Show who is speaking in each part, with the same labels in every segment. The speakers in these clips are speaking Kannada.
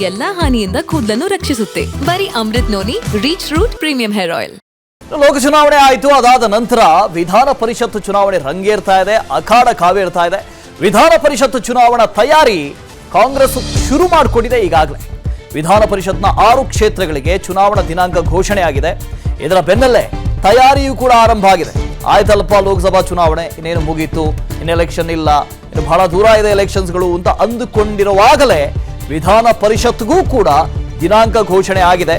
Speaker 1: ಎಲ್ಲಾ ಹಾನಿಯಿಂದ ಕೂದಲನ್ನು ರಕ್ಷಿಸುತ್ತೆ. ಬರೀ Amrit noni reach root premium hair oil.
Speaker 2: ಲೋಕ ಚುನಾವಣೆ ಆಯಿತು. ಅದಾದ ನಂತರ ವಿಧಾನ ಪರಿಷತ್ ಚುನಾವಣೆ ರಂಗೇರ್ತಾ ಇದೆ, ಅಖಾಡ ಕಾವೇರ್ತಾ ಇದೆ. ವಿಧಾನ ಪರಿಷತ್ ಚುನಾವಣಾ ತಯಾರಿ ಕಾಂಗ್ರೆಸ್ ಶುರು ಮಾಡಿಕೊಂಡಿದೆ. ಈಗಾಗಲೇ ವಿಧಾನ ಪರಿಷತ್ನ 6 ಕ್ಷೇತ್ರಗಳಿಗೆ ಚುನಾವಣಾ ದಿನಾಂಕ ಘೋಷಣೆ ಆಗಿದೆ. ಇದರ ಬೆನ್ನಲ್ಲೇ ತಯಾರಿಯೂ ಕೂಡ ಆರಂಭ ಆಗಿದೆ. ಆಯ್ತಲ್ಪ ಲೋಕಸಭಾ ಚುನಾವಣೆ ಇನ್ನೇನು ಮುಗೀತು, ಇನ್ನು ಎಲೆಕ್ಷನ್ ಇಲ್ಲ, ಇನ್ನು ಬಹಳ ದೂರ ಇದೆ ಎಲೆಕ್ಷನ್ಸ್ಗಳು ಅಂತ ಅಂದುಕೊಂಡಿರುವಾಗಲೇ ವಿಧಾನ ಪರಿಷತ್ಗೂ ಕೂಡ ದಿನಾಂಕ ಘೋಷಣೆ ಆಗಿದೆ.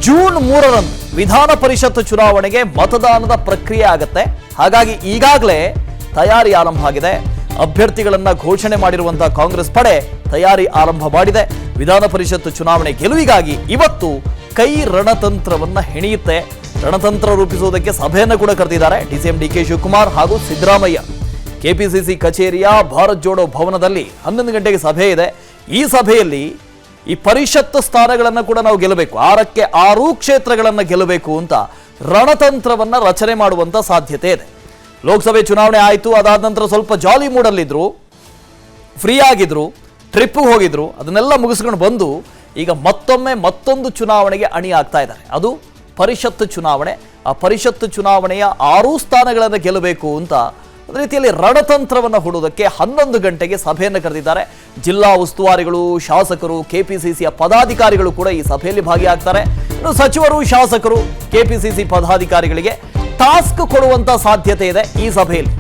Speaker 2: ಜೂನ್ 3ರಂದು ವಿಧಾನ ಪರಿಷತ್ ಚುನಾವಣೆಗೆ ಮತದಾನದ ಪ್ರಕ್ರಿಯೆ ಆಗುತ್ತೆ. ಹಾಗಾಗಿ ಈಗಾಗಲೇ ತಯಾರಿ ಆರಂಭ ಆಗಿದೆ. ಅಭ್ಯರ್ಥಿಗಳನ್ನ ಘೋಷಣೆ ಮಾಡಿರುವಂತಹ ಕಾಂಗ್ರೆಸ್ ಪಡೆ ತಯಾರಿ ಆರಂಭ ಮಾಡಿದೆ. ವಿಧಾನ ಪರಿಷತ್ ಚುನಾವಣೆ ಗೆಲುವಿಗಾಗಿ ಇವತ್ತು ಕೈ ರಣತಂತ್ರವನ್ನ ಹೆಣೆಯುತ್ತೆ. ರಣತಂತ್ರ ರೂಪಿಸುವುದಕ್ಕೆ ಸಭೆಯನ್ನು ಕೂಡ ಕರೆದಿದ್ದಾರೆ ಡಿಸಿಎಂ ಡಿಕೆ ಶಿವಕುಮಾರ್ ಹಾಗೂ ಸಿದ್ದರಾಮಯ್ಯ. ಕೆಪಿಸಿಸಿ ಕಚೇರಿಯ ಭಾರತ್ ಜೋಡೋ ಭವನದಲ್ಲಿ 11 ಗಂಟೆಗೆ ಸಭೆ ಇದೆ. ಈ ಸಭೆಯಲ್ಲಿ ಈ ಪರಿಷತ್ ಸ್ಥಾನಗಳನ್ನು ಕೂಡ ನಾವು ಗೆಲ್ಲಬೇಕು, 6ಕ್ಕೆ 6 ಕ್ಷೇತ್ರಗಳನ್ನು ಗೆಲ್ಲಬೇಕು ಅಂತ ರಣತಂತ್ರವನ್ನ ರಚನೆ ಮಾಡುವಂತ ಸಾಧ್ಯತೆ ಇದೆ. ಲೋಕಸಭೆ ಚುನಾವಣೆ ಆಯಿತು, ಅದಾದ ನಂತರ ಸ್ವಲ್ಪ ಜಾಲಿ ಮೂಡಲ್ಲಿದ್ರು, ಫ್ರೀ ಆಗಿದ್ರು, ಟ್ರಿಪ್ಗೆ ಹೋಗಿದ್ರು. ಅದನ್ನೆಲ್ಲ ಮುಗಿಸ್ಕೊಂಡು ಬಂದು ಈಗ ಮತ್ತೊಂದು ಚುನಾವಣೆಗೆ ಅಣಿ ಆಗ್ತಾ ಇದ್ದಾರೆ. ಅದು ಪರಿಷತ್ ಚುನಾವಣೆ. ಆ ಪರಿಷತ್ ಚುನಾವಣೆಯ 6 ಸ್ಥಾನಗಳನ್ನು ಗೆಲ್ಲಬೇಕು ಅಂತ ಒಂದು ರೀತಿಯಲ್ಲಿ ರಣತಂತ್ರವನ್ನು ಹೂಡೋದಕ್ಕೆ 11 ಗಂಟೆಗೆ ಸಭೆಯನ್ನು ಕರೆದಿದ್ದಾರೆ. ಜಿಲ್ಲಾ ಉಸ್ತುವಾರಿಗಳು, ಶಾಸಕರು, ಕೆಪಿಸಿಸಿಯ ಪದಾಧಿಕಾರಿಗಳು ಕೂಡ ಈ ಸಭೆಯಲ್ಲಿ ಭಾಗಿಯಾಗ್ತಾರೆ. ಇನ್ನು ಸಚಿವರು, ಶಾಸಕರು, ಕೆಪಿಸಿಸಿ ಪದಾಧಿಕಾರಿಗಳಿಗೆ ಟಾಸ್ಕ್ ಕೊಡುವಂತ ಸಾಧ್ಯತೆ ಇದೆ. ಈ ಸಭೆಯಲ್ಲಿ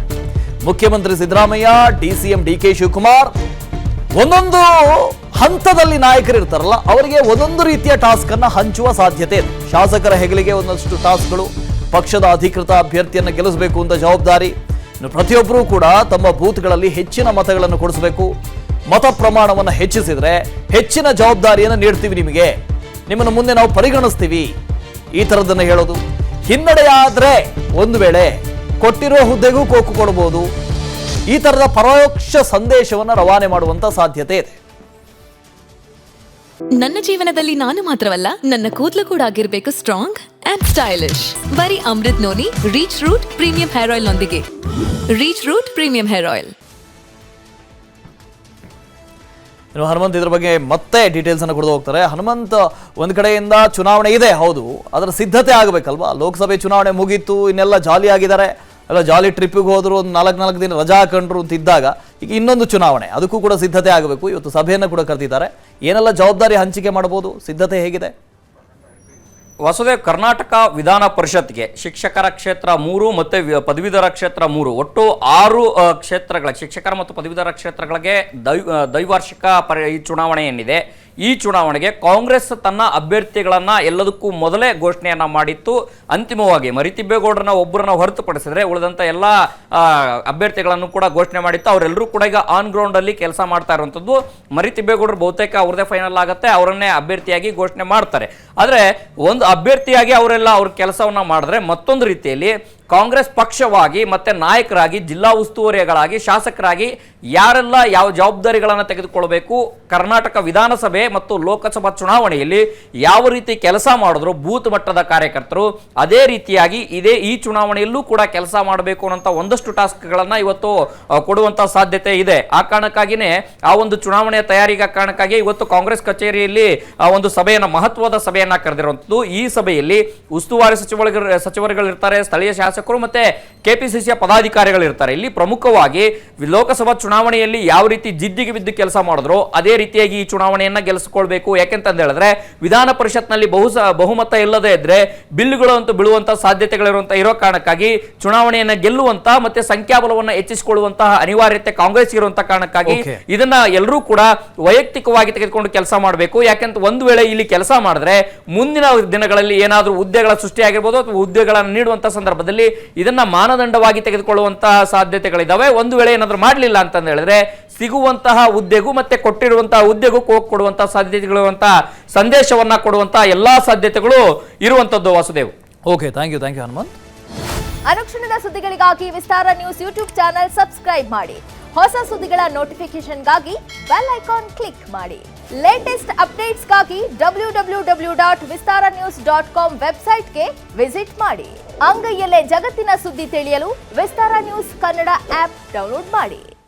Speaker 2: ಮುಖ್ಯಮಂತ್ರಿ ಸಿದ್ದರಾಮಯ್ಯ, ಡಿಸಿಎಂ ಡಿಕೆ ಶಿವಕುಮಾರ್ ಒಂದೊಂದು ಹಂತದಲ್ಲಿ ನಾಯಕರು ಇರ್ತಾರಲ್ಲ, ಅವರಿಗೆ ಒಂದೊಂದು ರೀತಿಯ ಟಾಸ್ಕ್ ಅನ್ನ ಹಂಚುವ ಸಾಧ್ಯತೆ ಇದೆ. ಶಾಸಕರ ಹೆಗಲಿಗೆ ಒಂದಷ್ಟು ಟಾಸ್ಕ್ಗಳು, ಪಕ್ಷದ ಅಧಿಕೃತ ಅಭ್ಯರ್ಥಿಯನ್ನು ಗೆಲ್ಲಿಸಬೇಕು ಅಂತ ಜವಾಬ್ದಾರಿ. ಇನ್ನು ಪ್ರತಿಯೊಬ್ಬರೂ ಕೂಡ ತಮ್ಮ ಬೂತ್ಗಳಲ್ಲಿ ಹೆಚ್ಚಿನ ಮತಗಳನ್ನು ಕೊಡಿಸಬೇಕು. ಮತ ಪ್ರಮಾಣವನ್ನು ಹೆಚ್ಚಿಸಿದ್ರೆ ಹೆಚ್ಚಿನ ಜವಾಬ್ದಾರಿಯನ್ನು ನೀಡ್ತೀವಿ, ನಿಮ್ಮನ್ನು ಮುಂದೆ ನಾವು ಪರಿಗಣಿಸ್ತೀವಿ, ಈ ಥರದನ್ನು ಹೇಳೋದು. ಹಿನ್ನಡೆಯಾದ್ರೆ ಒಂದು ವೇಳೆ ಕೊಟ್ಟಿರೋ ಹುದ್ದೆಗೂ ಕೋಕು ಕೊಡಬಹುದು. ಈ ತರದ ಪರೋಕ್ಷ ಸಂದೇಶವನ್ನು ರವಾನೆ ಮಾಡುವಂತ ಸಾಧ್ಯತೆ ಇದೆ.
Speaker 1: ನನ್ನ ಜೀವನದಲ್ಲಿ ನಾನು ಮಾತ್ರವಲ್ಲ, ನನ್ನ ಕೂದಲು ಕೂಡ ಆಗಿರ್ಬೇಕು ಸ್ಟ್ರಾಂಗ್ ಅಂಡ್ ಸ್ಟೈಲಿಶ್. ಬರೀ Amrit noni reach root premium hair oil ನೊಂದಿಗೆ. Reach root premium hair oil.
Speaker 2: ಇನ್ನು ಹನುಮಂತ್ ಇದ್ರ ಬಗ್ಗೆ ಮತ್ತೆ ಡೀಟೇಲ್ಸ್ ಅನ್ನು ಕೊಡ್ದು ಹೋಗ್ತಾರೆ. ಹನುಮಂತ್, ಒಂದ್ ಕಡೆಯಿಂದ ಚುನಾವಣೆ ಇದೆ, ಹೌದು, ಅದರ ಸಿದ್ಧತೆ ಆಗಬೇಕಲ್ವಾ? ಲೋಕಸಭೆ ಚುನಾವಣೆ ಮುಗೀತು, ಇನ್ನೆಲ್ಲ ಜಾಲಿ ಆಗಿದ್ದಾರೆ, ಎಲ್ಲ ಜಾಲಿ ಟ್ರಿಪ್ಪಿಗೆ ಹೋದ್ರು, ಒಂದು 4 ದಿನ ರಜಾ ಹಾಕೊಂಡ್ರು ಅಂತ ಇದ್ದಾಗ ಈಗ ಇನ್ನೊಂದು ಚುನಾವಣೆ, ಅದಕ್ಕೂ ಕೂಡ ಸಿದ್ಧತೆ ಆಗಬೇಕು. ಇವತ್ತು ಸಭೆಯನ್ನು ಕೂಡ ಕರೆದಿದ್ದಾರೆ. ಏನೆಲ್ಲ ಜವಾಬ್ದಾರಿ ಹಂಚಿಕೆ ಮಾಡಬಹುದು, ಸಿದ್ಧತೆ ಹೇಗಿದೆ?
Speaker 3: ವಸುದೇವ್, ಕರ್ನಾಟಕ ವಿಧಾನ ಪರಿಷತ್ಗೆ ಶಿಕ್ಷಕರ ಕ್ಷೇತ್ರ 3 ಮತ್ತು ಪದವೀಧರ ಕ್ಷೇತ್ರ 3, ಒಟ್ಟು 6 ಕ್ಷೇತ್ರಗಳ ಶಿಕ್ಷಕರ ಮತ್ತು ಪದವೀಧರ ಕ್ಷೇತ್ರಗಳಿಗೆ ದ್ವೈವಾರ್ಷಿಕ ಈ ಚುನಾವಣೆ ಏನಿದೆ, ಈ ಚುನಾವಣೆಗೆ ಕಾಂಗ್ರೆಸ್ ತನ್ನ ಅಭ್ಯರ್ಥಿಗಳನ್ನು ಎಲ್ಲದಕ್ಕೂ ಮೊದಲೇ ಘೋಷಣೆಯನ್ನು ಮಾಡಿತ್ತು. ಅಂತಿಮವಾಗಿ ಮರಿತಿಬ್ಬೇಗೌಡರನ್ನ ಒಬ್ಬರನ್ನ ಹೊರತುಪಡಿಸಿದ್ರೆ ಉಳಿದಂಥ ಎಲ್ಲ ಅಭ್ಯರ್ಥಿಗಳನ್ನು ಕೂಡ ಘೋಷಣೆ ಮಾಡಿತ್ತು. ಅವರೆಲ್ಲರೂ ಕೂಡ ಈಗ ಆನ್ ಗ್ರೌಂಡಲ್ಲಿ ಕೆಲಸ ಮಾಡ್ತಾ ಇರುವಂಥದ್ದು. ಮರಿತಿಬ್ಬೇಗೌಡರು ಬಹುತೇಕ ಅವ್ರದೇ ಫೈನಲ್ ಆಗುತ್ತೆ, ಅವರನ್ನೇ ಅಭ್ಯರ್ಥಿಯಾಗಿ ಘೋಷಣೆ ಮಾಡ್ತಾರೆ. ಆದರೆ ಒಂದು ಅಭ್ಯರ್ಥಿಯಾಗಿ ಅವರೆಲ್ಲ ಅವ್ರ ಕೆಲಸವನ್ನ ಮಾಡಿದ್ರೆ ಮತ್ತೊಂದು ರೀತಿಯಲ್ಲಿ ಕಾಂಗ್ರೆಸ್ ಪಕ್ಷವಾಗಿ ಮತ್ತೆ ನಾಯಕರಾಗಿ, ಜಿಲ್ಲಾ ಉಸ್ತುವಾರಿಗಳಾಗಿ, ಶಾಸಕರಾಗಿ ಯಾರೆಲ್ಲ ಯಾವ ಜವಾಬ್ದಾರಿಗಳನ್ನು ತೆಗೆದುಕೊಳ್ಬೇಕು, ಕರ್ನಾಟಕ ವಿಧಾನಸಭೆ ಮತ್ತು ಲೋಕಸಭಾ ಚುನಾವಣೆಯಲ್ಲಿ ಯಾವ ರೀತಿ ಕೆಲಸ ಮಾಡಿದ್ರು ಬೂತ್ ಮಟ್ಟದ ಕಾರ್ಯಕರ್ತರು, ಅದೇ ರೀತಿಯಾಗಿ ಈ ಚುನಾವಣೆಯಲ್ಲೂ ಕೂಡ ಕೆಲಸ ಮಾಡಬೇಕು ಅನ್ನೋ ಒಂದಷ್ಟು ಟಾಸ್ಕ್ಗಳನ್ನು ಇವತ್ತು ಕೊಡುವಂತ ಸಾಧ್ಯತೆ ಇದೆ. ಆ ಕಾರಣಕ್ಕಾಗಿಯೇ ಆ ಒಂದು ಚುನಾವಣೆಯ ತಯಾರಿಕಾ ಕಾರಣಕ್ಕಾಗಿ ಇವತ್ತು ಕಾಂಗ್ರೆಸ್ ಕಚೇರಿಯಲ್ಲಿ ಒಂದು ಸಭೆಯನ್ನ, ಮಹತ್ವದ ಸಭೆಯನ್ನ ಕರೆದಿರುವಂಥದ್ದು. ಈ ಸಭೆಯಲ್ಲಿ ಉಸ್ತುವಾರಿ ಸಚಿವರುಗಳಿರ್ತಾರೆ, ಸ್ಥಳೀಯ ಶಾಸಕರು ಮತ್ತೆ ಕೆಪಿಸಿಸಿಯ ಪದಾಧಿಕಾರಿಗಳಿರ್ತಾರೆ. ಇಲ್ಲಿ ಪ್ರಮುಖವಾಗಿ ಲೋಕಸಭಾ ಚುನಾವಣೆಯಲ್ಲಿ ಯಾವ ರೀತಿ ಜಿದ್ದಿಗೆ ಬಿದ್ದು ಕೆಲಸ ಮಾಡಿದ್ರು ಅದೇ ರೀತಿಯಾಗಿ ಈ ಚುನಾವಣೆಯನ್ನ ಗೆಲ್ಲಿಸಿಕೊಳ್ಬೇಕು. ಯಾಕೆಂತ ಹೇಳಿದ್ರೆ ವಿಧಾನ ಪರಿಷತ್ನಲ್ಲಿ ಬಹುಮತ ಇಲ್ಲದೆ ಇದ್ರೆ ಬಿಲ್ಗಳು ಅಂತೂ ಬೀಳುವಂತಹ ಸಾಧ್ಯತೆಗಳಿರುವಂತಹ ಇರೋ ಕಾರಣಕ್ಕಾಗಿ ಚುನಾವಣೆಯನ್ನ ಗೆಲ್ಲುವಂತ ಮತ್ತೆ ಸಂಖ್ಯಾಬಲವನ್ನು ಹೆಚ್ಚಿಸಿಕೊಳ್ಳುವಂತಹ ಅನಿವಾರ್ಯತೆ ಕಾಂಗ್ರೆಸ್ ಇರುವಂತಹ ಕಾರಣಕ್ಕಾಗಿ ಇದನ್ನ ಎಲ್ಲರೂ ಕೂಡ ವೈಯಕ್ತಿಕವಾಗಿ ತೆಗೆದುಕೊಂಡು ಕೆಲಸ ಮಾಡಬೇಕು. ಯಾಕೆಂತ ಒಂದು ವೇಳೆ ಇಲ್ಲಿ ಕೆಲಸ ಮಾಡಿದ್ರೆ ಮುಂದಿನ ದಿನಗಳಲ್ಲಿ ಏನಾದರೂ ಹುದ್ದೆಗಳ ಸೃಷ್ಟಿಯಾಗಿರ್ಬೋದು ಅಥವಾ ಹುದ್ದೆಗಳನ್ನು ನೀಡುವಂತಹ ಸಂದರ್ಭದಲ್ಲಿ ಇದನ್ನ ಮಾನದಂಡವಾಗಿ ತೆಗೆದುಕೊಳ್ಳುವಂತಹ ಸಾಧ್ಯತೆಗಳಿದ್ದಾವೆ. ಒಂದು ವೇಳೆ ಏನಾದರೂ ಮಾಡಲಿಲ್ಲ ಅಂತ ಹೇಳಿದ್ರೆ ಸಿಗುವಂತಹ ಹುದ್ದೆಗೂ ಮತ್ತೆ ಕೊಟ್ಟಿರುವಂತಹ ಹುದ್ದೆಗೂ ಕೊಡುವಂತಹ ಸಾಧ್ಯತೆಗಳಿರುವಂತಹ ಸಂದೇಶವನ್ನ ಕೊಡುವಂತಹ ಎಲ್ಲಾ ಸಾಧ್ಯತೆಗಳು ಇರುವಂತದ್ದು. Vasudev,
Speaker 2: okay, thank you Hanumanth.
Speaker 4: ಅನುಕ್ಷಣದ ಸುದ್ದಿಗಳಿಗಾಗಿ Vistara news YouTube channel subscribe ಮಾಡಿ. ಹೊಸ ಸುದ್ದಿಗಳ ನೋಟಿಫಿಕೇಶನ್ಗಾಗಿ ಬೆಲ್ ಐಕಾನ್ ಕ್ಲಿಕ್ ಮಾಡಿ. ಲೇಟೆಸ್ಟ್ ಅಪ್ಡೇಟ್ಸ್ಗಾಗಿ www.vistaranews.com ವೆಬ್ಸೈಟ್ಗೆ ವಿಸಿಟ್ ಮಾಡಿ. ಅಂಗೈಯಲ್ಲೇ ಜಗತ್ತಿನ ಸುದ್ದಿ ತಿಳಿಯಲು Vistara news Kannada app download ಮಾಡಿ.